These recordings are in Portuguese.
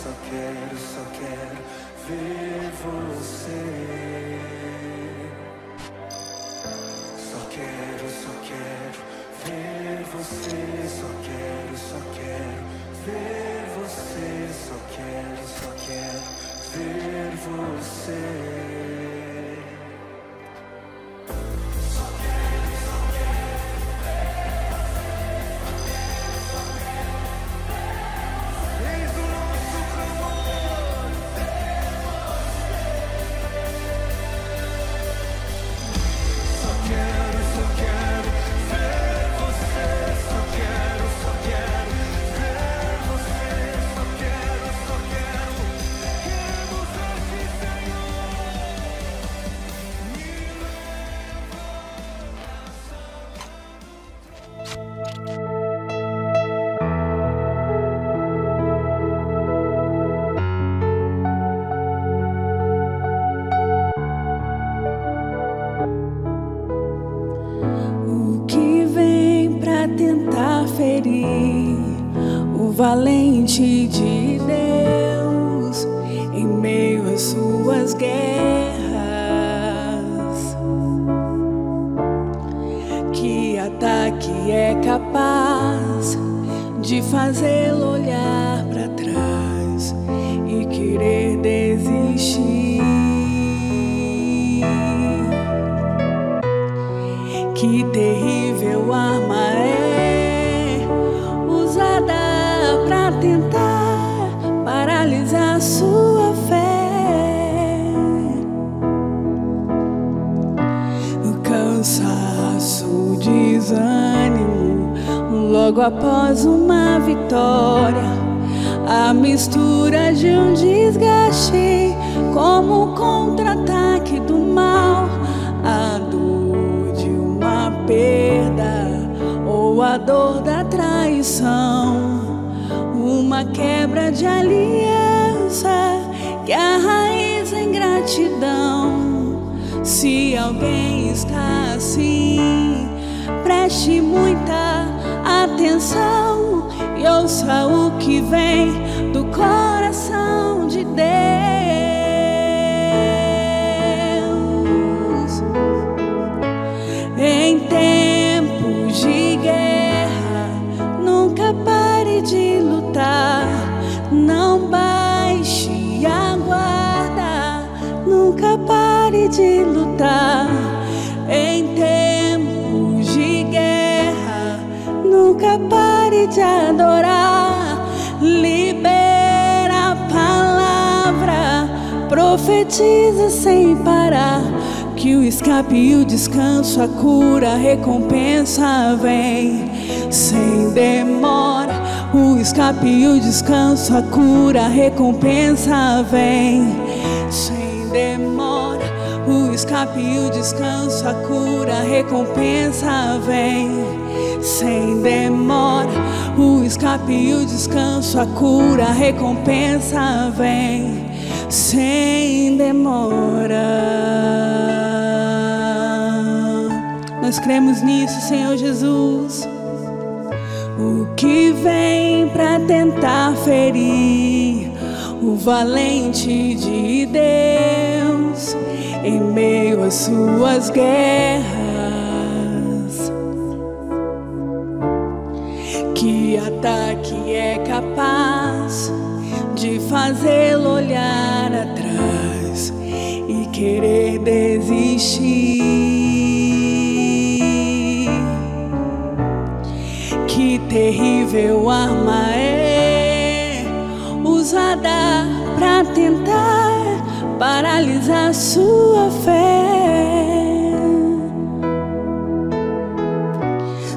só quero ver você. Só quero ver você. Só quero ver você. Só quero ver você. Tentar ferir o valente de Deus em meio às suas guerras. Que ataque é capaz de fazê-lo olhar para trás e querer desistir? Que terrível arma é usada para tentar paralisar sua fé. O cansaço, o desânimo, logo após uma vitória, a mistura de um desgaste como um contra-ataque do mal, a dor de uma perda ou a dor da traição, uma quebra de aliança que arraiza em gratidão. Se alguém está assim, preste muita atenção e ouça o que vem do coração de Deus. Em tempos de guerra, nunca pare de lutar. Não baixe a guarda, nunca pare de lutar. Em tempos de guerra, nunca pare de adorar. Libera a palavra, profetiza sem parar. Que o escape e o descanso, a cura, a recompensa vem sem demora. O escape e o descanso, a cura, a recompensa vem sem demora. O escape e o descanso, a cura, a recompensa vem sem demora. O escape e o descanso, a cura, a recompensa vem sem demora. Nós cremos nisso, Senhor Jesus. O que vem para tentar ferir o valente de Deus em meio às suas guerras? Que ataque é capaz de fazê-lo olhar atrás e querer desistir? Que terrível arma é usada para tentar paralisar sua fé?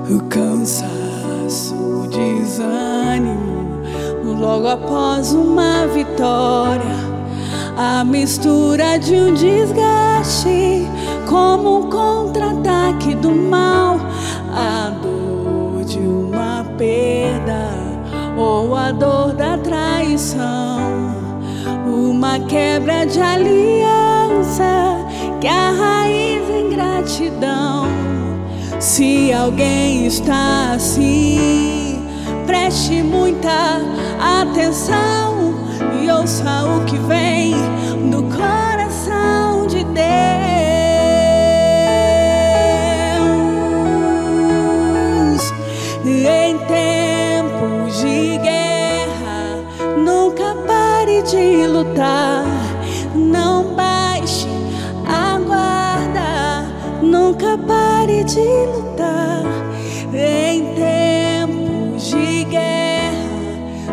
O cansaço, o desânimo, logo após uma vitória, a mistura de um desgaste como um contra-ataque do mal, a dor de uma perda ou a dor da traição, uma quebra de aliança que arraiza em gratidão. Se alguém está assim, preste muita atenção e ouça o que vem do coração de Deus. Em tempos de guerra, nunca pare de lutar. Não baixe a guarda, nunca pare de lutar. Em tempos de guerra,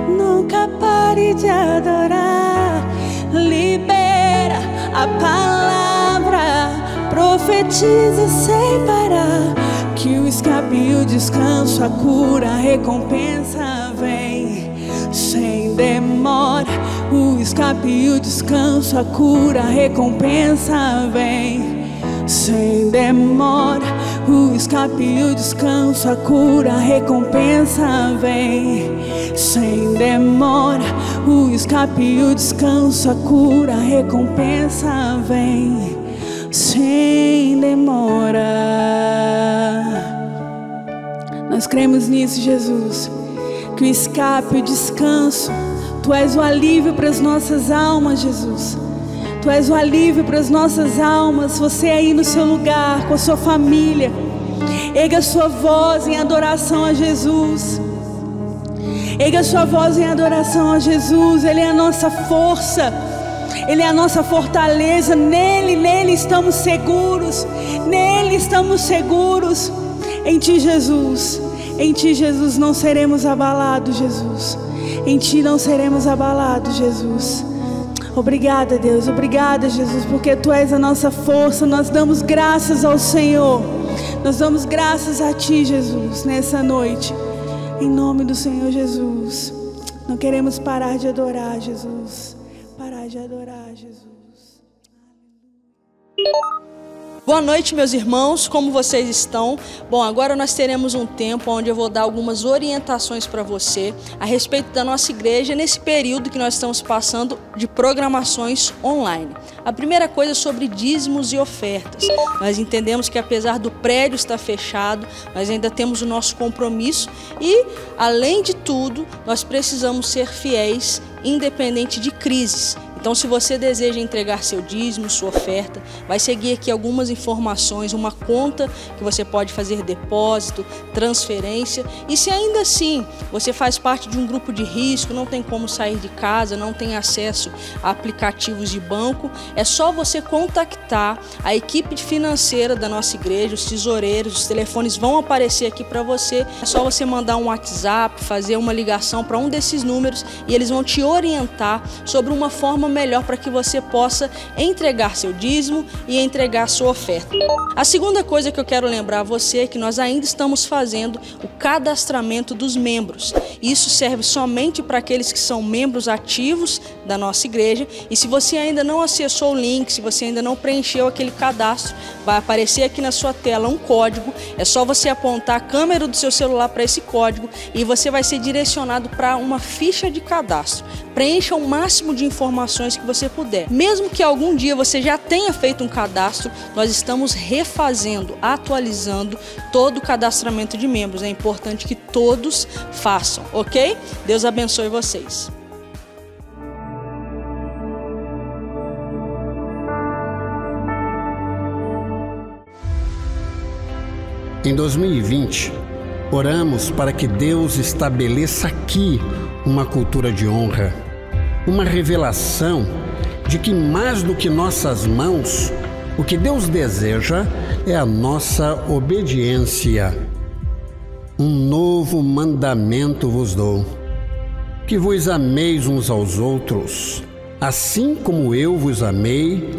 nunca pare de adorar. Libera a palavra, profetiza sem parar, que o escape e o descanso, a cura, a recompensa vem sem demora. O escape e o descanso, a cura, a recompensa vem sem demora. O escape e o descanso, a cura, a recompensa vem sem demora. O escape e o descanso, a cura, a recompensa vem sem demora. Nós cremos nisso, Jesus, que o escape e o descanso, Tu és o alívio para as nossas almas, Jesus. Tu és o alívio para as nossas almas. Você aí no seu lugar, com a sua família, erga a sua voz em adoração a Jesus. Erga a sua voz em adoração a Jesus. Ele é a nossa força, Ele é a nossa fortaleza. Nele estamos seguros. Nele estamos seguros. Em Ti, Jesus. Em Ti, Jesus, não seremos abalados, Jesus. Em Ti não seremos abalados, Jesus. Obrigada, Deus. Obrigada, Jesus, porque Tu és a nossa força. Nós damos graças ao Senhor. Nós damos graças a Ti, Jesus, nessa noite. Em nome do Senhor Jesus. Não queremos parar de adorar, Jesus. Parar de adorar, Jesus. Boa noite, meus irmãos, como vocês estão? Bom, agora nós teremos um tempo onde eu vou dar algumas orientações para você a respeito da nossa igreja nesse período que nós estamos passando de programações online. A primeira coisa é sobre dízimos e ofertas. Nós entendemos que apesar do prédio estar fechado, nós ainda temos o nosso compromisso e, além de tudo, nós precisamos ser fiéis, independente de crises. Então, se você deseja entregar seu dízimo, sua oferta, vai seguir aqui algumas informações, uma conta que você pode fazer depósito, transferência. E se ainda assim você faz parte de um grupo de risco, não tem como sair de casa, não tem acesso a aplicativos de banco, é só você contactar a equipe financeira da nossa igreja, os tesoureiros, os telefones vão aparecer aqui para você. É só você mandar um WhatsApp, fazer uma ligação para um desses números e eles vão te orientar sobre uma forma melhor para que você possa entregar seu dízimo e entregar sua oferta. A segunda coisa que eu quero lembrar a você é que nós ainda estamos fazendo o cadastramento dos membros. Isso serve somente para aqueles que são membros ativos da nossa igreja. E se você ainda não acessou o link, se você ainda não preencheu aquele cadastro, vai aparecer aqui na sua tela um código. É só você apontar a câmera do seu celular para esse código e você vai ser direcionado para uma ficha de cadastro. Preencha o máximo de informações que você puder. Mesmo que algum dia você já tenha feito um cadastro, nós estamos refazendo, atualizando todo o cadastramento de membros. É importante que todos façam, ok? Deus abençoe vocês. Em 2020, oramos para que Deus estabeleça aqui uma cultura de honra, uma revelação de que mais do que nossas mãos, o que Deus deseja é a nossa obediência. Um novo mandamento vos dou, que vos ameis uns aos outros, assim como eu vos amei,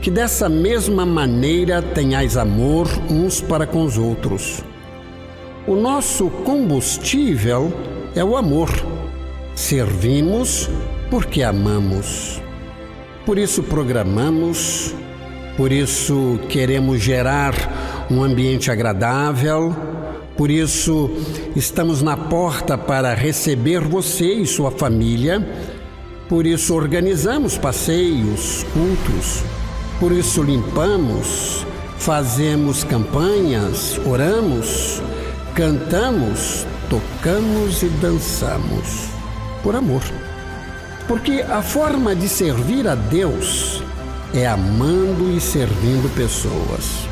que dessa mesma maneira tenhais amor uns para com os outros. O nosso combustível é o amor. Servimos porque amamos. Por isso programamos, por isso queremos gerar um ambiente agradável, por isso estamos na porta para receber você e sua família, por isso organizamos passeios, cultos, por isso limpamos, fazemos campanhas, oramos, cantamos, tocamos e dançamos, por amor. Porque a forma de servir a Deus é amando e servindo pessoas.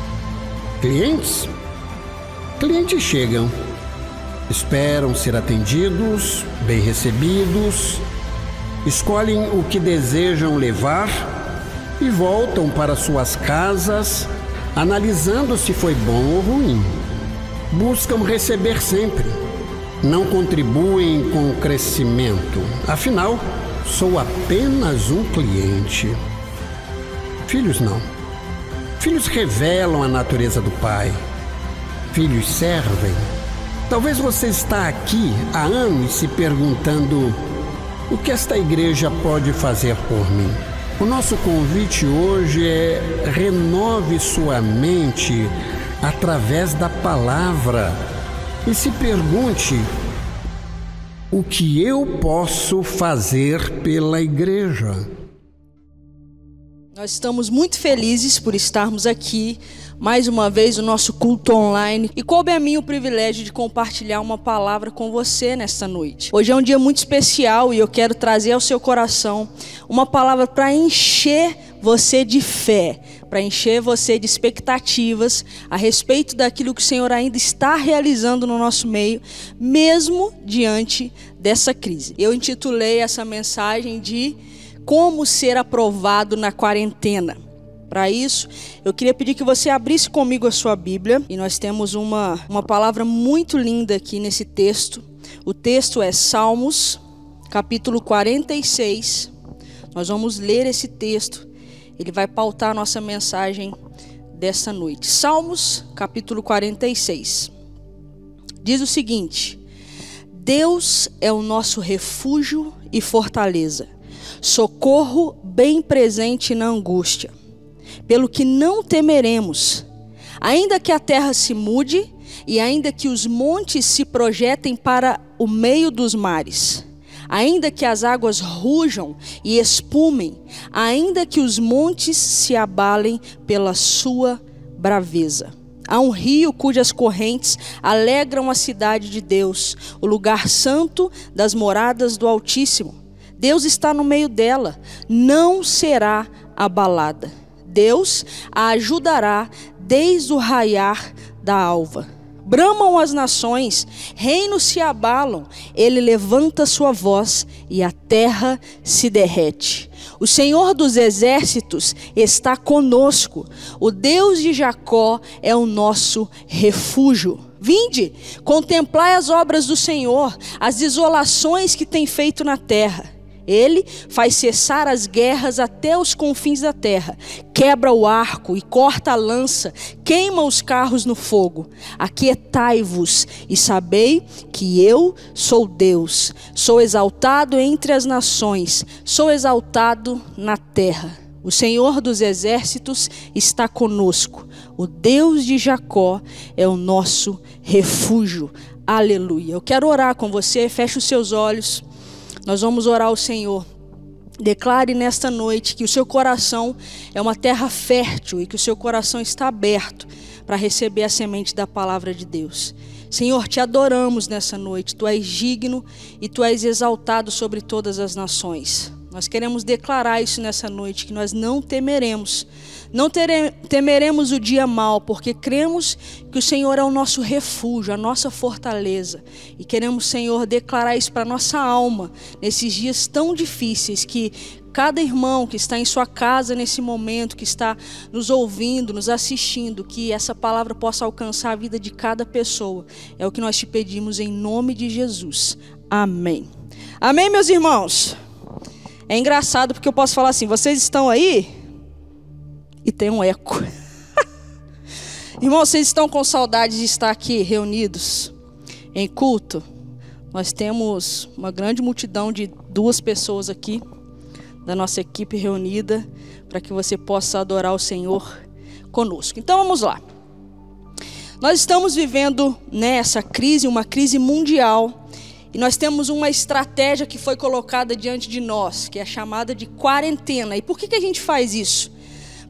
Clientes? Clientes chegam, esperam ser atendidos, bem recebidos, escolhem o que desejam levar e voltam para suas casas, analisando se foi bom ou ruim. Buscam receber sempre, não contribuem com o crescimento. Afinal, sou apenas um cliente. Filhos não. Filhos revelam a natureza do Pai. Filhos servem. Talvez você está aqui há anos se perguntando: o que esta igreja pode fazer por mim? O nosso convite hoje é: renove sua mente através da palavra e se pergunte: o que eu posso fazer pela igreja? Nós estamos muito felizes por estarmos aqui mais uma vez no nosso culto online, e coube a mim o privilégio de compartilhar uma palavra com você nesta noite. Hoje é um dia muito especial e eu quero trazer ao seu coração uma palavra para encher você de fé, para encher você de expectativas a respeito daquilo que o Senhor ainda está realizando no nosso meio, mesmo diante dessa crise. Eu intitulei essa mensagem de Como Ser Aprovado na Quarentena. Para isso, eu queria pedir que você abrisse comigo a sua Bíblia, e nós temos uma palavra muito linda aqui nesse texto. O texto é Salmos, capítulo 46. Nós vamos ler esse texto, ele vai pautar a nossa mensagem dessa noite. Salmos, capítulo 46. Diz o seguinte: Deus é o nosso refúgio e fortaleza, socorro bem presente na angústia. Pelo que não temeremos, ainda que a terra se mude e ainda que os montes se projetem para o meio dos mares, ainda que as águas rujam e espumem, ainda que os montes se abalem pela sua braveza. Há um rio cujas correntes alegram a cidade de Deus, o lugar santo das moradas do Altíssimo. Deus está no meio dela, não será abalada. Deus a ajudará desde o raiar da alva. Bramam as nações, reinos se abalam, ele levanta sua voz e a terra se derrete. O Senhor dos exércitos está conosco, o Deus de Jacó é o nosso refúgio. Vinde, contemplai as obras do Senhor, as desolações que tem feito na terra. Ele faz cessar as guerras até os confins da terra, quebra o arco e corta a lança, queima os carros no fogo. Aquietai-vos e sabei que eu sou Deus, sou exaltado entre as nações, sou exaltado na terra. O Senhor dos exércitos está conosco, o Deus de Jacó é o nosso refúgio. Aleluia. Eu quero orar com você, feche os seus olhos. Nós vamos orar ao Senhor. Declare nesta noite que o seu coração é uma terra fértil e que o seu coração está aberto para receber a semente da palavra de Deus. Senhor, te adoramos nessa noite. Tu és digno e tu és exaltado sobre todas as nações. Nós queremos declarar isso nessa noite, que nós não temeremos. Não temeremos o dia mau, porque cremos que o Senhor é o nosso refúgio, a nossa fortaleza. E queremos, Senhor, declarar isso para a nossa alma, nesses dias tão difíceis, que cada irmão que está em sua casa nesse momento, que está nos ouvindo, nos assistindo, que essa palavra possa alcançar a vida de cada pessoa. É o que nós te pedimos em nome de Jesus. Amém. Amém, meus irmãos? É engraçado porque eu posso falar assim: vocês estão aí? E tem um eco. Irmãos, vocês estão com saudade de estar aqui reunidos em culto? Nós temos uma grande multidão de 2 pessoas aqui da nossa equipe reunida para que você possa adorar o Senhor conosco. Então vamos lá. Nós estamos vivendo nessa crise, uma crise mundial. E nós temos uma estratégia que foi colocada diante de nós, que é chamada de quarentena. E por que a gente faz isso?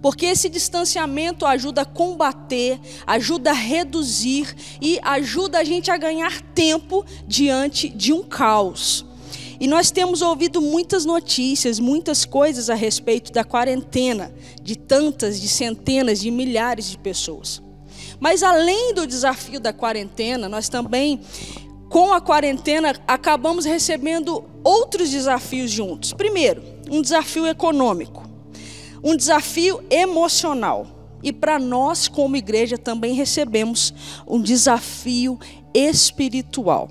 Porque esse distanciamento ajuda a combater, ajuda a reduzir e ajuda a gente a ganhar tempo diante de um caos. E nós temos ouvido muitas notícias, muitas coisas a respeito da quarentena, de centenas, de milhares de pessoas. Mas além do desafio da quarentena, nós também, com a quarentena, acabamos recebendo outros desafios juntos. Primeiro, um desafio econômico, um desafio emocional. E para nós, como igreja, também recebemos um desafio espiritual.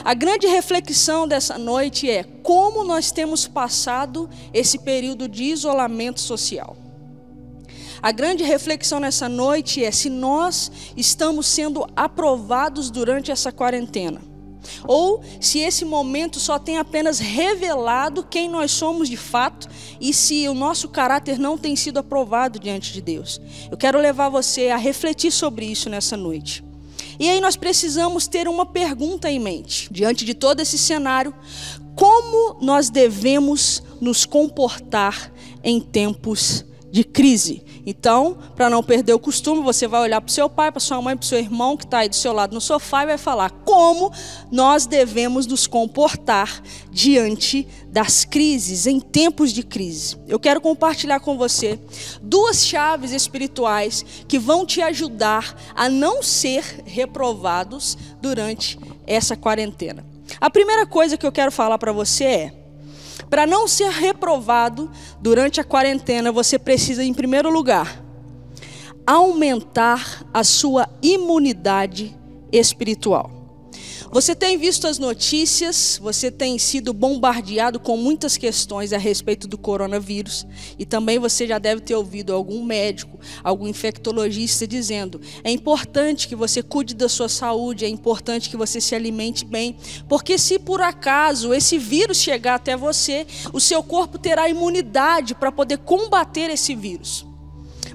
A grande reflexão dessa noite é como nós temos passado esse período de isolamento social. A grande reflexão nessa noite é se nós estamos sendo aprovados durante essa quarentena. Ou se esse momento só tem apenas revelado quem nós somos de fato e se o nosso caráter não tem sido aprovado diante de Deus. Eu quero levar você a refletir sobre isso nessa noite. E aí nós precisamos ter uma pergunta em mente. Diante de todo esse cenário, como nós devemos nos comportar em tempos de crise? Então, para não perder o costume, você vai olhar para o seu pai, para sua mãe, para o seu irmão que está aí do seu lado no sofá e vai falar como nós devemos nos comportar diante das crises, em tempos de crise. Eu quero compartilhar com você 2 chaves espirituais que vão te ajudar a não ser reprovados durante essa quarentena. A primeira coisa que eu quero falar para você é: para não ser reprovado durante a quarentena, você precisa, em primeiro lugar, aumentar a sua imunidade espiritual. Você tem visto as notícias, você tem sido bombardeado com muitas questões a respeito do coronavírus. E também você já deve ter ouvido algum médico, algum infectologista dizendo: é importante que você cuide da sua saúde, é importante que você se alimente bem, porque se por acaso esse vírus chegar até você, o seu corpo terá imunidade para poder combater esse vírus.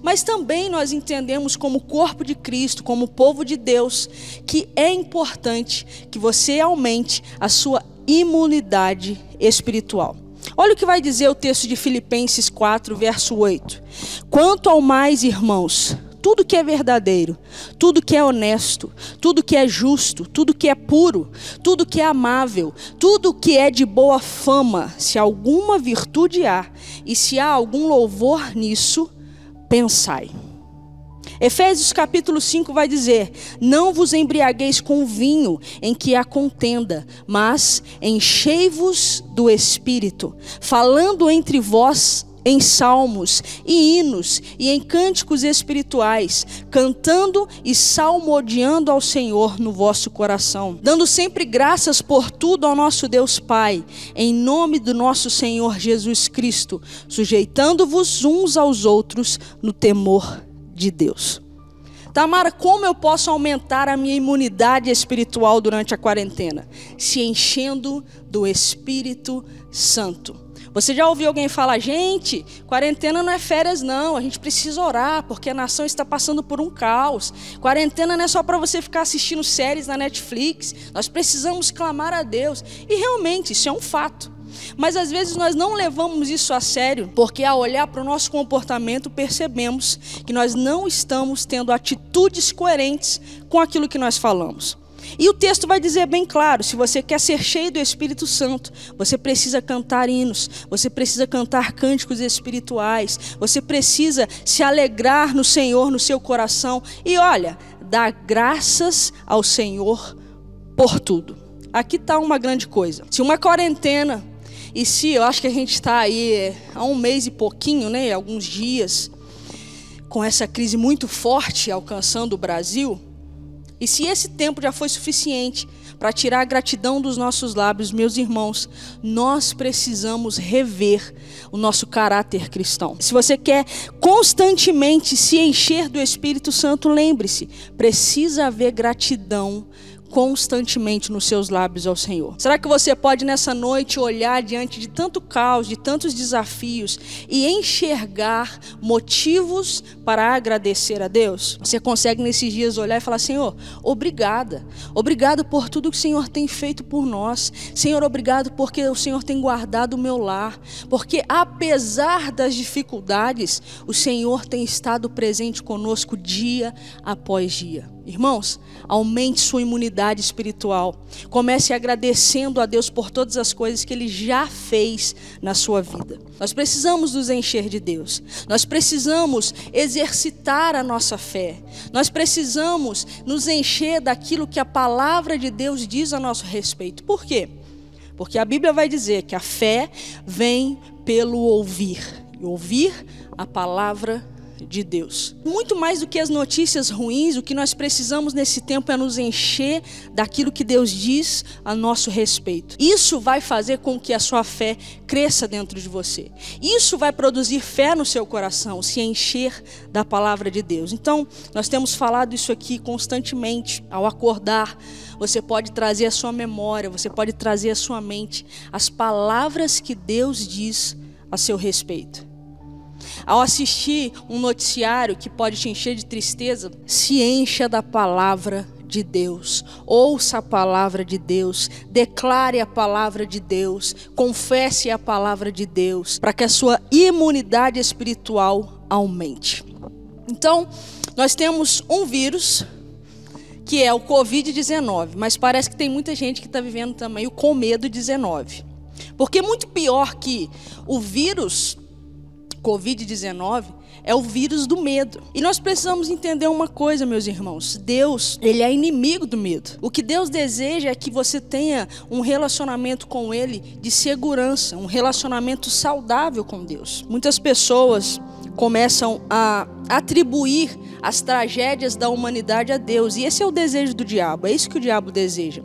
Mas também nós entendemos como corpo de Cristo, como povo de Deus, que é importante que você aumente a sua imunidade espiritual. Olha o que vai dizer o texto de Filipenses 4, verso 8. Quanto ao mais, irmãos, tudo que é verdadeiro, tudo que é honesto, tudo que é justo, tudo que é puro, tudo que é amável, tudo que é de boa fama, se alguma virtude há e se há algum louvor nisso, pensai. Efésios capítulo 5 vai dizer: não vos embriagueis com vinho em que há contenda, mas enchei-vos do Espírito, falando entre vós em salmos e hinos e em cânticos espirituais, cantando e salmodiando ao Senhor no vosso coração, dando sempre graças por tudo ao nosso Deus Pai, em nome do nosso Senhor Jesus Cristo, sujeitando-vos uns aos outros no temor de Deus. Tamara, como eu posso aumentar a minha imunidade espiritual durante a quarentena? Se enchendo do Espírito Santo. Você já ouviu alguém falar: gente, quarentena não é férias não, a gente precisa orar, porque a nação está passando por um caos. Quarentena não é só para você ficar assistindo séries na Netflix, nós precisamos clamar a Deus. E realmente, isso é um fato. Mas às vezes nós não levamos isso a sério, porque ao olhar para o nosso comportamento, percebemos que nós não estamos tendo atitudes coerentes com aquilo que nós falamos. E o texto vai dizer bem claro: se você quer ser cheio do Espírito Santo, você precisa cantar hinos, você precisa cantar cânticos espirituais, você precisa se alegrar no Senhor, no seu coração. E olha, dar graças ao Senhor por tudo. Aqui está uma grande coisa. Se uma quarentena, e se eu acho que a gente está aí há um mês e pouquinho, né, alguns dias, com essa crise muito forte alcançando o Brasil, e se esse tempo já foi suficiente para tirar a gratidão dos nossos lábios, meus irmãos, nós precisamos rever o nosso caráter cristão. Se você quer constantemente se encher do Espírito Santo, lembre-se, precisa haver gratidão constantemente nos seus lábios ao Senhor. Será que você pode nessa noite olhar diante de tanto caos, de tantos desafios e enxergar motivos para agradecer a Deus? Você consegue nesses dias olhar e falar: Senhor, obrigado por tudo que o Senhor tem feito por nós. Senhor, obrigado porque o Senhor tem guardado o meu lar, porque apesar das dificuldades, o Senhor tem estado presente conosco dia após dia. Irmãos, aumente sua imunidade espiritual. Comece agradecendo a Deus por todas as coisas que Ele já fez na sua vida. Nós precisamos nos encher de Deus. Nós precisamos exercitar a nossa fé. Nós precisamos nos encher daquilo que a palavra de Deus diz a nosso respeito. Por quê? Porque a Bíblia vai dizer que a fé vem pelo ouvir. E ouvir a palavra de Deus. Muito mais do que as notícias ruins, o que nós precisamos nesse tempo é nos encher daquilo que Deus diz a nosso respeito. Isso vai fazer com que a sua fé cresça dentro de você. Isso vai produzir fé no seu coração, se encher da palavra de Deus. Então, nós temos falado isso aqui constantemente. Ao acordar, você pode trazer à sua memória, você pode trazer à sua mente as palavras que Deus diz a seu respeito. Ao assistir um noticiário que pode te encher de tristeza, se encha da palavra de Deus. Ouça a palavra de Deus, declare a palavra de Deus, confesse a palavra de Deus, para que a sua imunidade espiritual aumente. Então, nós temos um vírus, que é o Covid-19, mas parece que tem muita gente que está vivendo também o com medo 19. Porque muito pior que o vírus Covid-19 é o vírus do medo. E nós precisamos entender uma coisa, meus irmãos. Deus, Ele é inimigo do medo. O que Deus deseja é que você tenha um relacionamento com Ele de segurança, um relacionamento saudável com Deus. Muitas pessoas começam a atribuir as tragédias da humanidade a Deus. E esse é o desejo do diabo. É isso que o diabo deseja.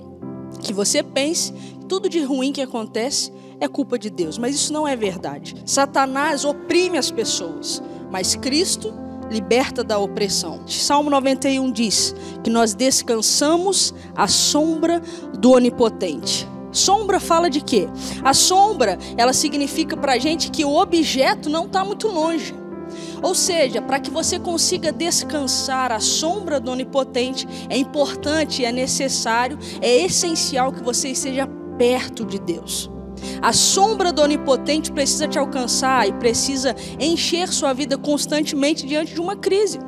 Que você pense que tudo de ruim que acontece é culpa de Deus, mas isso não é verdade. Satanás oprime as pessoas, mas Cristo liberta da opressão. Salmo 91 diz que nós descansamos à sombra do Onipotente. Sombra fala de quê? A sombra, ela significa pra gente que o objeto não está muito longe. Ou seja, para que você consiga descansar à sombra do Onipotente, é importante, é necessário, é essencial que você esteja perto de Deus. A sombra do Onipotente precisa te alcançar e precisa encher sua vida constantemente diante de uma crise.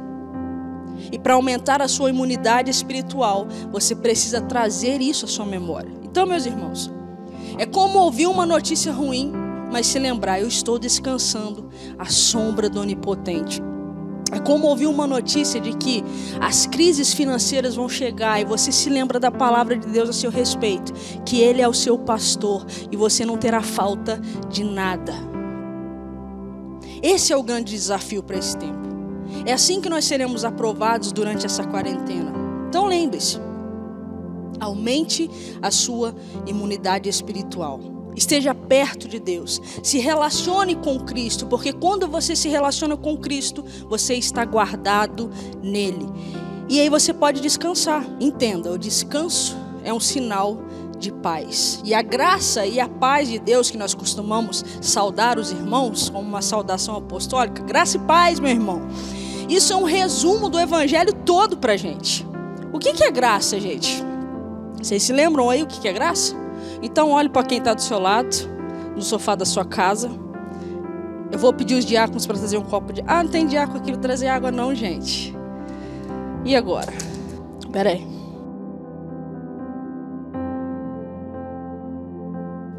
E para aumentar a sua imunidade espiritual, você precisa trazer isso à sua memória. Então, meus irmãos, é como ouvir uma notícia ruim, mas se lembrar, eu estou descansando à sombra do Onipotente. É como ouvir uma notícia de que as crises financeiras vão chegar e você se lembra da palavra de Deus a seu respeito, que Ele é o seu pastor e você não terá falta de nada. Esse é o grande desafio para esse tempo. É assim que nós seremos aprovados durante essa quarentena. Então lembre-se, aumente a sua imunidade espiritual. Esteja perto de Deus, se relacione com Cristo, porque quando você se relaciona com Cristo, você está guardado nele. E aí você pode descansar. Entenda, o descanso é um sinal de paz. E a graça e a paz de Deus, que nós costumamos saudar os irmãos, como uma saudação apostólica, graça e paz, meu irmão. Isso é um resumo do evangelho todo pra gente. O que é graça, gente? Vocês se lembram aí o que é graça? Então olhe para quem está do seu lado, no sofá da sua casa. Eu vou pedir os diáconos para trazer um copo de... Ah, não tem diácono aqui para trazer água não, gente. E agora? Espera aí.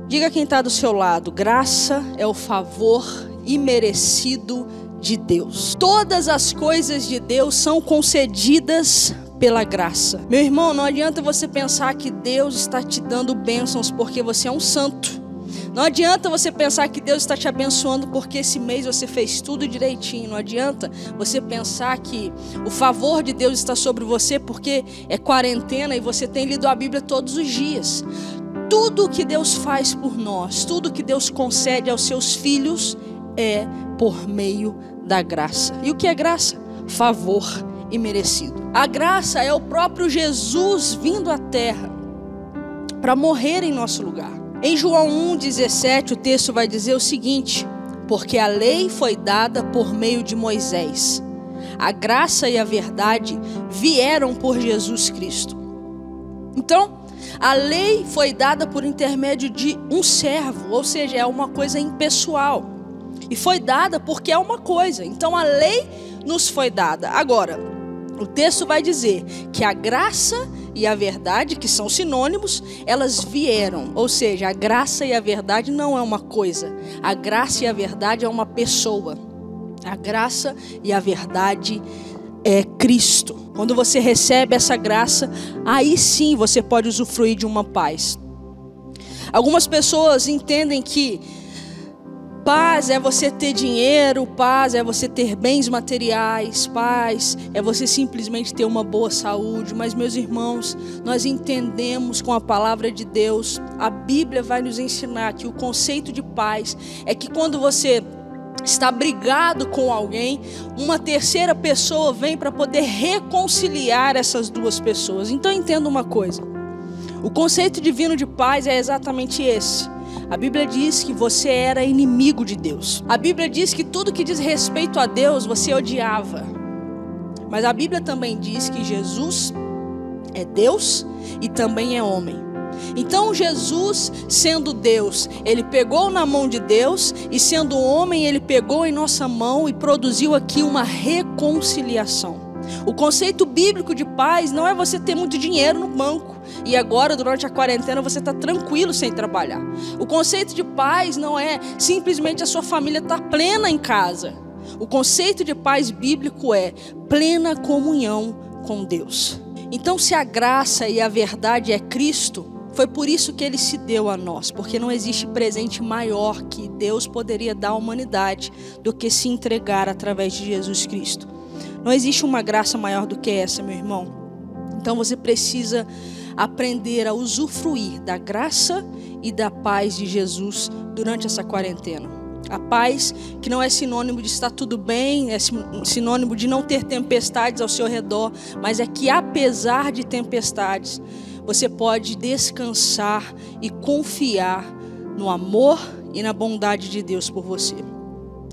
Diga quem está do seu lado, graça é o favor imerecido de Deus. Todas as coisas de Deus são concedidas pela graça. Meu irmão, não adianta você pensar que Deus está te dando bênçãos porque você é um santo. Não adianta você pensar que Deus está te abençoando porque esse mês você fez tudo direitinho. Não adianta você pensar que o favor de Deus está sobre você porque é quarentena e você tem lido a Bíblia todos os dias. Tudo que Deus faz por nós, tudo que Deus concede aos seus filhos é por meio da graça. E o que é graça? Favor imerecido. A graça é o próprio Jesus vindo à terra para morrer em nosso lugar. Em João 1,17 o texto vai dizer o seguinte: porque a lei foi dada por meio de Moisés, a graça e a verdade vieram por Jesus Cristo. Então, a lei foi dada por intermédio de um servo, ou seja, é uma coisa impessoal. E foi dada porque é uma coisa. Então a lei nos foi dada. Agora, O texto vai dizer que a graça e a verdade, que são sinônimos, elas vieram. Ou seja, a graça e a verdade não é uma coisa. A graça e a verdade é uma pessoa. A graça e a verdade é Cristo. Quando você recebe essa graça, aí sim você pode usufruir de uma paz. Algumas pessoas entendem que paz é você ter dinheiro, paz é você ter bens materiais, paz é você simplesmente ter uma boa saúde. Mas, meus irmãos, nós entendemos com a palavra de Deus, a Bíblia vai nos ensinar que o conceito de paz é que quando você está brigado com alguém, uma terceira pessoa vem para poder reconciliar essas duas pessoas. Então entenda uma coisa, o conceito divino de paz é exatamente esse. A Bíblia diz que você era inimigo de Deus. A Bíblia diz que tudo que diz respeito a Deus você odiava. Mas a Bíblia também diz que Jesus é Deus e também é homem. Então Jesus, sendo Deus, ele pegou na mão de Deus, e sendo homem, ele pegou em nossa mão e produziu aqui uma reconciliação. O conceito bíblico de paz não é você ter muito dinheiro no banco e agora durante a quarentena você está tranquilo sem trabalhar. O conceito de paz não é simplesmente a sua família estar plena em casa. O conceito de paz bíblico é plena comunhão com Deus. Então, se a graça e a verdade é Cristo, foi por isso que ele se deu a nós, porque não existe presente maior que Deus poderia dar à humanidade do que se entregar através de Jesus Cristo. Não existe uma graça maior do que essa, meu irmão. Então você precisa aprender a usufruir da graça e da paz de Jesus durante essa quarentena. A paz que não é sinônimo de estar tudo bem, é sinônimo de não ter tempestades ao seu redor, mas é que apesar de tempestades, você pode descansar e confiar no amor e na bondade de Deus por você.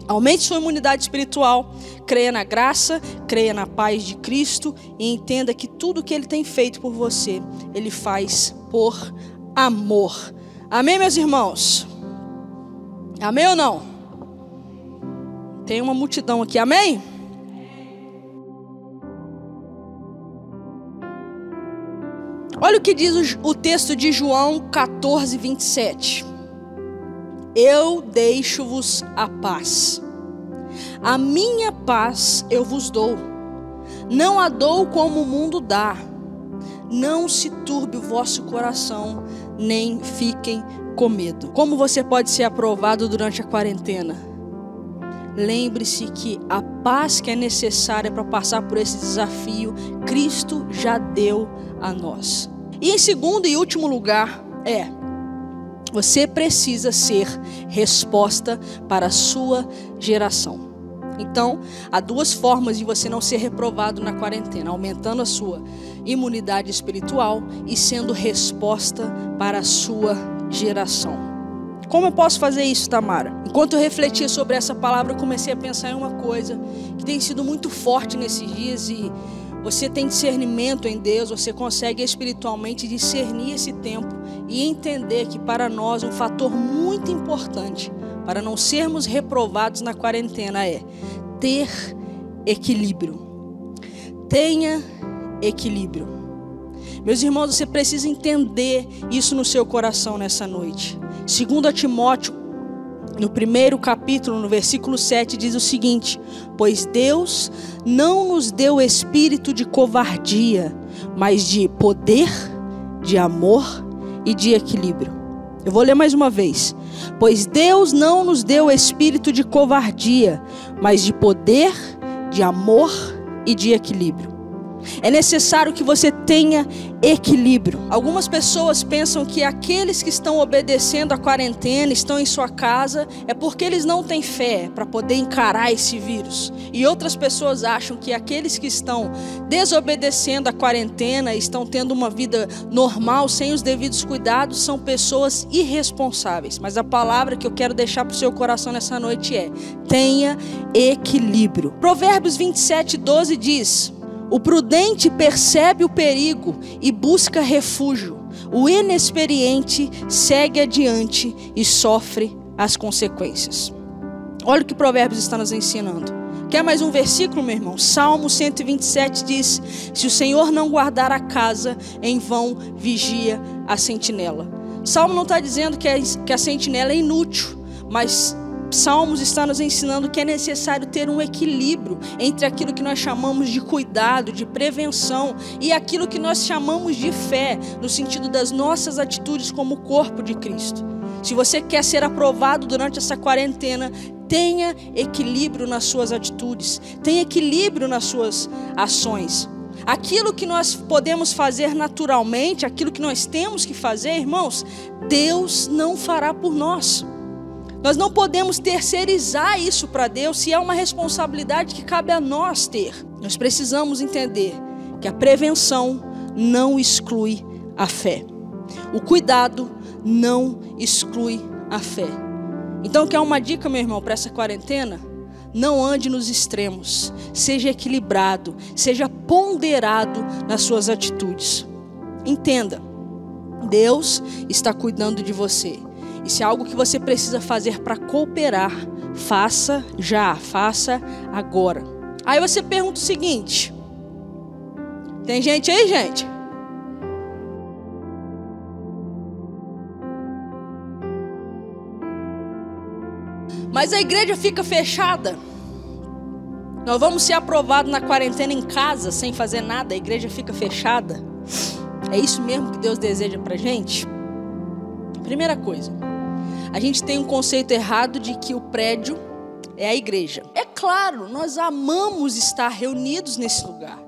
Aumente sua imunidade espiritual, creia na graça, creia na paz de Cristo e entenda que tudo que Ele tem feito por você, Ele faz por amor. Amém, meus irmãos? Amém ou não? Tem uma multidão aqui, amém? Olha o que diz o texto de João 14, 27. Eu deixo-vos a paz. A minha paz eu vos dou. Não a dou como o mundo dá. Não se turbe o vosso coração, nem fiquem com medo. Como você pode ser aprovado durante a quarentena? Lembre-se que a paz que é necessária para passar por esse desafio, Cristo já deu a nós. E em segundo e último lugar você precisa ser resposta para a sua geração. Então, há duas formas de você não ser reprovado na quarentena: aumentando a sua imunidade espiritual e sendo resposta para a sua geração. Como eu posso fazer isso, Tamara? Enquanto eu refletia sobre essa palavra, eu comecei a pensar em uma coisa que tem sido muito forte nesses dias, e você tem discernimento em Deus, você consegue espiritualmente discernir esse tempo e entender que para nós um fator muito importante para não sermos reprovados na quarentena é ter equilíbrio. Tenha equilíbrio. Meus irmãos, você precisa entender isso no seu coração nessa noite. 2 Timóteo, no 1º capítulo, no versículo 7, diz o seguinte: pois Deus não nos deu espírito de covardia, mas de poder, de amor e de equilíbrio. Eu vou ler mais uma vez. Pois Deus não nos deu espírito de covardia, mas de poder, de amor e de equilíbrio. É necessário que você tenha equilíbrio. Algumas pessoas pensam que aqueles que estão obedecendo a quarentena, estão em sua casa, é porque eles não têm fé para poder encarar esse vírus. E outras pessoas acham que aqueles que estão desobedecendo a quarentena, estão tendo uma vida normal, sem os devidos cuidados, são pessoas irresponsáveis. Mas a palavra que eu quero deixar para o seu coração nessa noite é: tenha equilíbrio. Provérbios 27:12 diz: o prudente percebe o perigo e busca refúgio. O inexperiente segue adiante e sofre as consequências. Olha o que Provérbios está nos ensinando. Quer mais um versículo, meu irmão? Salmo 127 diz: se o Senhor não guardar a casa, em vão vigia a sentinela. Salmo não está dizendo que a sentinela é inútil, mas Salmos está nos ensinando que é necessário ter um equilíbrio entre aquilo que nós chamamos de cuidado, de prevenção, e aquilo que nós chamamos de fé, no sentido das nossas atitudes como corpo de Cristo. Se você quer ser aprovado durante essa quarentena, tenha equilíbrio nas suas atitudes, tenha equilíbrio nas suas ações. Aquilo que nós podemos fazer naturalmente, aquilo que nós temos que fazer, irmãos, Deus não fará por nós. Nós não podemos terceirizar isso para Deus, se é uma responsabilidade que cabe a nós ter. Nós precisamos entender que a prevenção não exclui a fé. O cuidado não exclui a fé. Então, quer uma dica, meu irmão, para essa quarentena? Não ande nos extremos. Seja equilibrado, seja ponderado nas suas atitudes. Entenda, Deus está cuidando de você. E se é algo que você precisa fazer para cooperar, faça já, faça agora. Aí você pergunta o seguinte: tem gente aí, gente? Mas a igreja fica fechada. Nós vamos ser aprovados na quarentena em casa, sem fazer nada, a igreja fica fechada. É isso mesmo que Deus deseja pra gente? Primeira coisa, a gente tem um conceito errado de que o prédio é a igreja. É claro, nós amamos estar reunidos nesse lugar.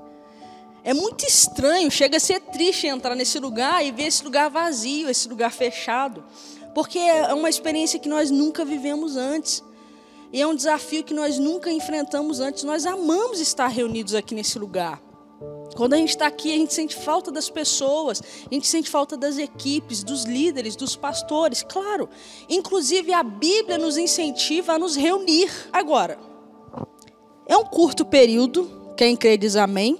É muito estranho, chega a ser triste entrar nesse lugar e ver esse lugar vazio, esse lugar fechado. Porque é uma experiência que nós nunca vivemos antes. E é um desafio que nós nunca enfrentamos antes. Nós amamos estar reunidos aqui nesse lugar. Quando a gente está aqui, a gente sente falta das pessoas, a gente sente falta das equipes, dos líderes, dos pastores, claro. Inclusive a Bíblia nos incentiva a nos reunir. Agora, é um curto período, quem crê diz amém.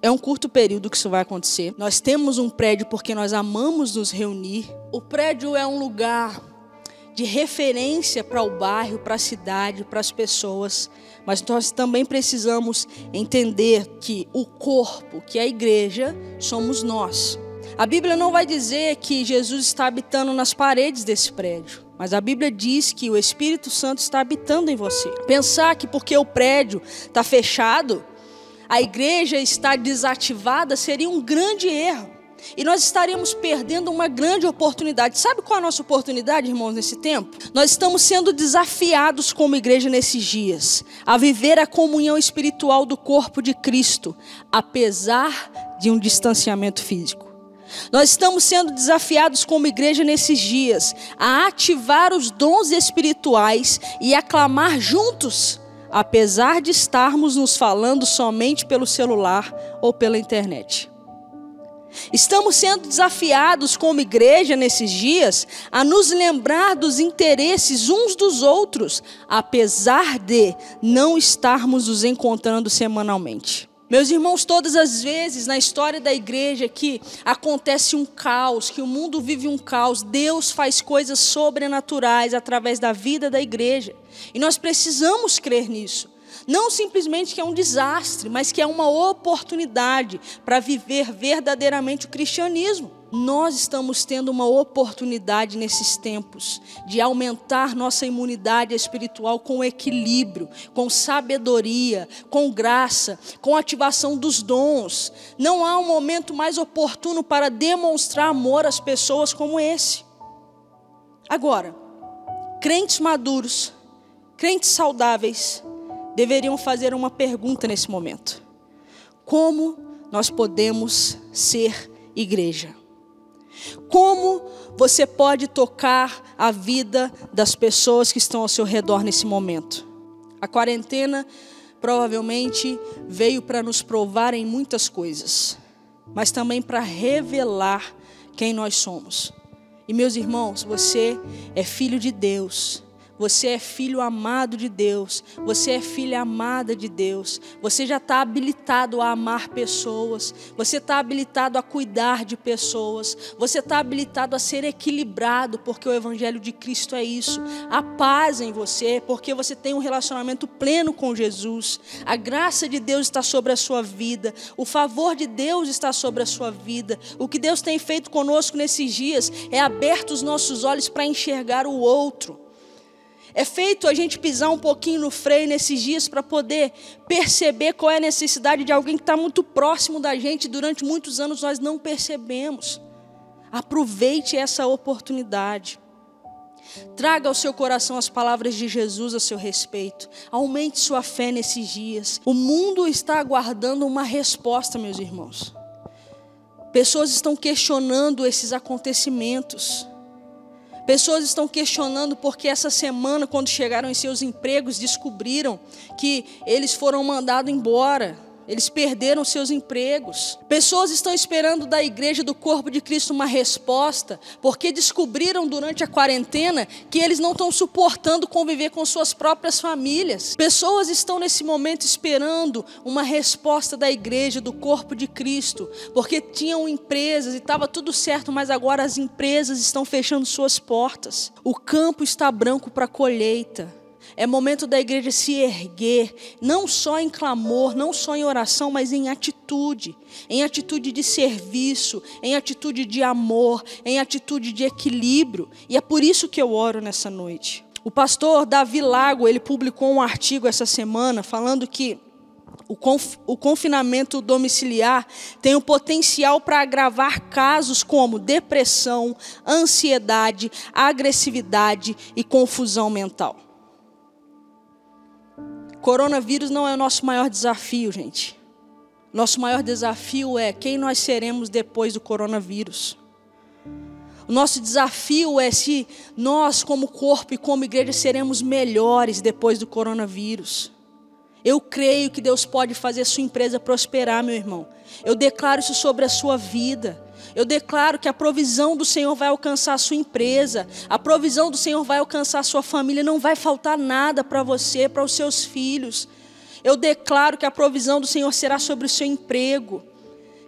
É um curto período que isso vai acontecer. Nós temos um prédio porque nós amamos nos reunir. O prédio é um lugar de referência para o bairro, para a cidade, para as pessoas. Mas nós também precisamos entender que o corpo, que é a igreja, somos nós. A Bíblia não vai dizer que Jesus está habitando nas paredes desse prédio. Mas a Bíblia diz que o Espírito Santo está habitando em você. Pensar que porque o prédio está fechado, a igreja está desativada, seria um grande erro. E nós estaríamos perdendo uma grande oportunidade. Sabe qual é a nossa oportunidade, irmãos, nesse tempo? Nós estamos sendo desafiados como igreja nesses dias a viver a comunhão espiritual do corpo de Cristo, apesar de um distanciamento físico. Nós estamos sendo desafiados como igreja nesses dias a ativar os dons espirituais e a clamar juntos, apesar de estarmos nos falando somente pelo celular ou pela internet. Estamos sendo desafiados como igreja nesses dias a nos lembrar dos interesses uns dos outros, apesar de não estarmos nos encontrando semanalmente. Meus irmãos, todas as vezes na história da igreja que acontece um caos, que o mundo vive um caos, Deus faz coisas sobrenaturais através da vida da igreja. E nós precisamos crer nisso. Não simplesmente que é um desastre, mas que é uma oportunidade para viver verdadeiramente o cristianismo. Nós estamos tendo uma oportunidade nesses tempos de aumentar nossa imunidade espiritual com equilíbrio, com sabedoria, com graça, com ativação dos dons. Não há um momento mais oportuno para demonstrar amor às pessoas como esse. Agora, crentes maduros, crentes saudáveis, deveriam fazer uma pergunta nesse momento: como nós podemos ser igreja? Como você pode tocar a vida das pessoas que estão ao seu redor nesse momento? A quarentena provavelmente veio para nos provar em muitas coisas, mas também para revelar quem nós somos. E meus irmãos, você é filho de Deus. Você é filho amado de Deus. Você é filha amada de Deus. Você já está habilitado a amar pessoas. Você está habilitado a cuidar de pessoas. Você está habilitado a ser equilibrado, porque o Evangelho de Cristo é isso. A paz em você, porque você tem um relacionamento pleno com Jesus. A graça de Deus está sobre a sua vida. O favor de Deus está sobre a sua vida. O que Deus tem feito conosco nesses dias é aberto os nossos olhos para enxergar o outro. É feito a gente pisar um pouquinho no freio nesses dias para poder perceber qual é a necessidade de alguém que está muito próximo da gente. Durante muitos anos nós não percebemos. Aproveite essa oportunidade. Traga ao seu coração as palavras de Jesus a seu respeito. Aumente sua fé nesses dias. O mundo está aguardando uma resposta, meus irmãos. Pessoas estão questionando esses acontecimentos. Pessoas estão questionando porque essa semana, quando chegaram em seus empregos, descobriram que eles foram mandados embora. Eles perderam seus empregos. Pessoas estão esperando da igreja do corpo de Cristo uma resposta, porque descobriram durante a quarentena que eles não estão suportando conviver com suas próprias famílias. Pessoas estão nesse momento esperando uma resposta da igreja do corpo de Cristo, porque tinham empresas e estava tudo certo, mas agora as empresas estão fechando suas portas. O campo está branco para a colheita. É momento da igreja se erguer, não só em clamor, não só em oração, mas em atitude de serviço, em atitude de amor, em atitude de equilíbrio. E é por isso que eu oro nessa noite. O pastor Davi Lago, ele publicou um artigo essa semana falando que o confinamento domiciliar tem o potencial para agravar casos como depressão, ansiedade, agressividade e confusão mental. Coronavírus não é o nosso maior desafio, gente. Nosso maior desafio é quem nós seremos depois do coronavírus. O nosso desafio é se nós, como corpo e como igreja, seremos melhores depois do coronavírus. Eu creio que Deus pode fazer sua empresa prosperar, meu irmão. Eu declaro isso sobre a sua vida. Eu declaro que a provisão do Senhor vai alcançar a sua empresa. A provisão do Senhor vai alcançar a sua família. Não vai faltar nada para você, para os seus filhos. Eu declaro que a provisão do Senhor será sobre o seu emprego.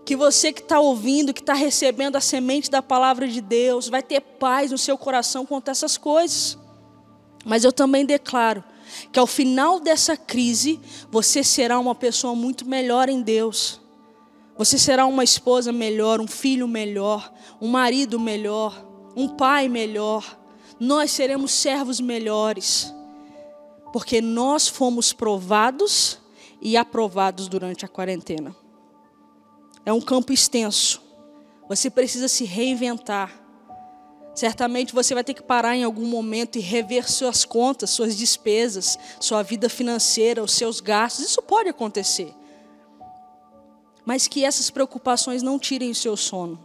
Que você que está ouvindo, que está recebendo a semente da palavra de Deus, vai ter paz no seu coração quanto a essas coisas. Mas eu também declaro que ao final dessa crise, você será uma pessoa muito melhor em Deus. Você será uma esposa melhor, um filho melhor, um marido melhor, um pai melhor. Nós seremos servos melhores, porque nós fomos provados e aprovados durante a quarentena. É um campo extenso. Você precisa se reinventar. Certamente você vai ter que parar em algum momento e rever suas contas, suas despesas, sua vida financeira, os seus gastos. Isso pode acontecer. Mas que essas preocupações não tirem o seu sono.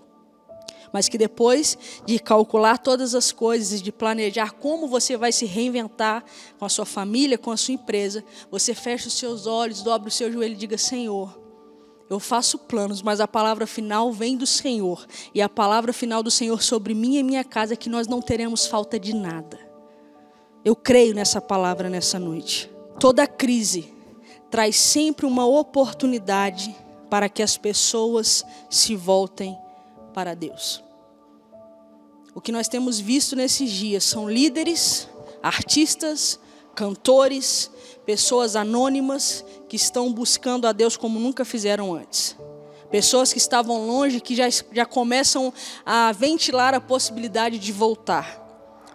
Mas que depois de calcular todas as coisas e de planejar como você vai se reinventar com a sua família, com a sua empresa, você feche os seus olhos, dobre o seu joelho e diga: Senhor, eu faço planos, mas a palavra final vem do Senhor. E a palavra final do Senhor sobre mim e minha casa é que nós não teremos falta de nada. Eu creio nessa palavra nessa noite. Toda crise traz sempre uma oportunidade para que as pessoas se voltem para Deus. O que nós temos visto nesses dias são líderes, artistas, cantores, pessoas anônimas que estão buscando a Deus como nunca fizeram antes. Pessoas que estavam longe, que já começam a ventilar a possibilidade de voltar.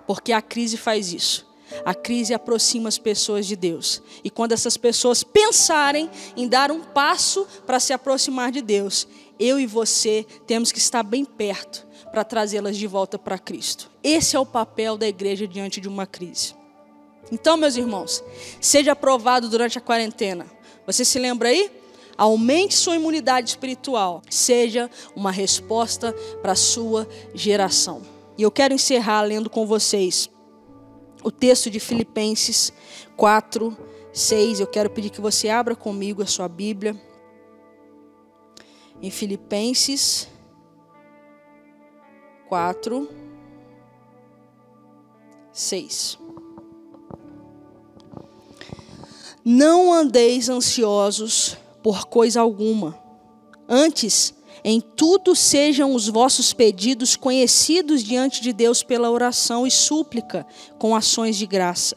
Porque a crise faz isso. A crise aproxima as pessoas de Deus. E quando essas pessoas pensarem em dar um passo para se aproximar de Deus, eu e você temos que estar bem perto para trazê-las de volta para Cristo. Esse é o papel da igreja diante de uma crise. Então, meus irmãos, seja aprovado durante a quarentena. Você se lembra aí? Aumente sua imunidade espiritual. Seja uma resposta para a sua geração. E eu quero encerrar lendo com vocês o texto de Filipenses 4, 6. Eu quero pedir que você abra comigo a sua Bíblia. Em Filipenses 4, 6. Não andeis ansiosos por coisa alguma. Antes, em tudo sejam os vossos pedidos conhecidos diante de Deus pela oração e súplica com ações de graça.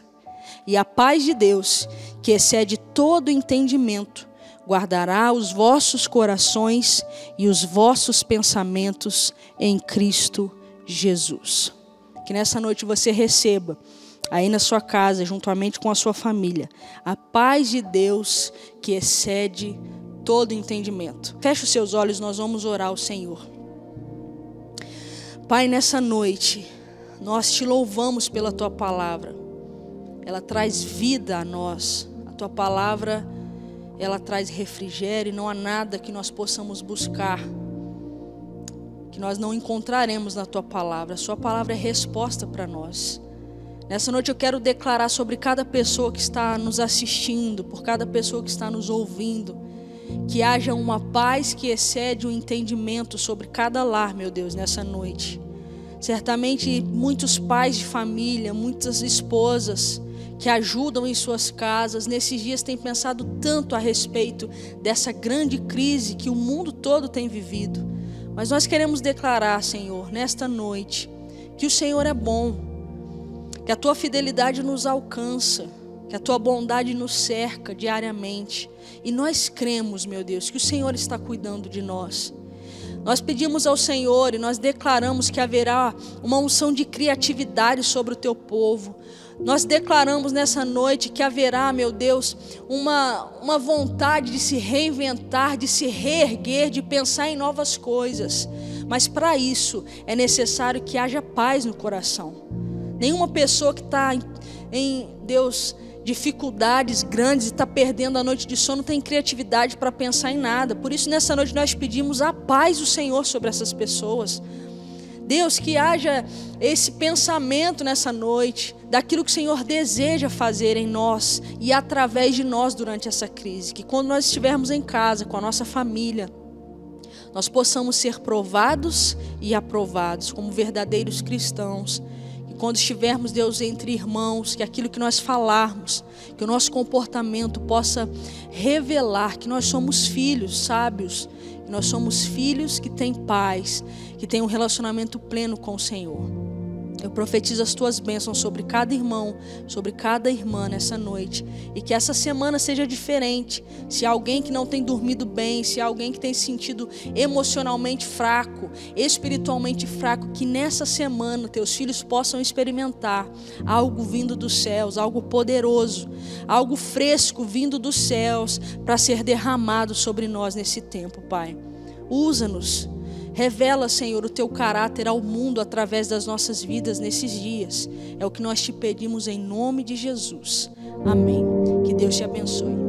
E a paz de Deus, que excede todo entendimento, guardará os vossos corações e os vossos pensamentos em Cristo Jesus. Que nessa noite você receba, aí na sua casa, juntamente com a sua família, a paz de Deus que excede todo entendimento. Feche os seus olhos, nós vamos orar ao Senhor. Pai, nessa noite, nós te louvamos pela tua palavra. Ela traz vida a nós. A tua palavra, ela traz refrigério, e não há nada que nós possamos buscar que nós não encontraremos na tua palavra. A sua palavra é resposta para nós. Nessa noite eu quero declarar sobre cada pessoa que está nos assistindo, por cada pessoa que está nos ouvindo, que haja uma paz que excede o entendimento sobre cada lar, meu Deus, nessa noite. Certamente muitos pais de família, muitas esposas que ajudam em suas casas, nesses dias têm pensado tanto a respeito dessa grande crise que o mundo todo tem vivido. Mas nós queremos declarar, Senhor, nesta noite, que o Senhor é bom, que a tua fidelidade nos alcança, que a tua bondade nos cerca diariamente. E nós cremos, meu Deus, que o Senhor está cuidando de nós. Nós pedimos ao Senhor e nós declaramos que haverá uma unção de criatividade sobre o teu povo. Nós declaramos nessa noite que haverá, meu Deus, uma vontade de se reinventar, de se reerguer, de pensar em novas coisas. Mas para isso é necessário que haja paz no coração. Nenhuma pessoa que está em Deus, dificuldades grandes e está perdendo a noite de sono, tem criatividade para pensar em nada. Por isso nessa noite nós pedimos a paz do Senhor sobre essas pessoas. Deus, que haja esse pensamento nessa noite, daquilo que o Senhor deseja fazer em nós e através de nós durante essa crise. Que quando nós estivermos em casa, com a nossa família, nós possamos ser provados e aprovados como verdadeiros cristãos. E quando estivermos, Deus, entre irmãos, que aquilo que nós falarmos, que o nosso comportamento possa revelar que nós somos filhos sábios, que nós somos filhos que têm paz, que têm um relacionamento pleno com o Senhor. Eu profetizo as tuas bênçãos sobre cada irmão, sobre cada irmã nessa noite. E que essa semana seja diferente. Se há alguém que não tem dormido bem, se há alguém que tem se sentido emocionalmente fraco, espiritualmente fraco, que nessa semana teus filhos possam experimentar algo vindo dos céus, algo poderoso, algo fresco vindo dos céus para ser derramado sobre nós nesse tempo, Pai. Usa-nos. Revela, Senhor, o teu caráter ao mundo através das nossas vidas nesses dias. É o que nós te pedimos em nome de Jesus. Amém. Que Deus te abençoe.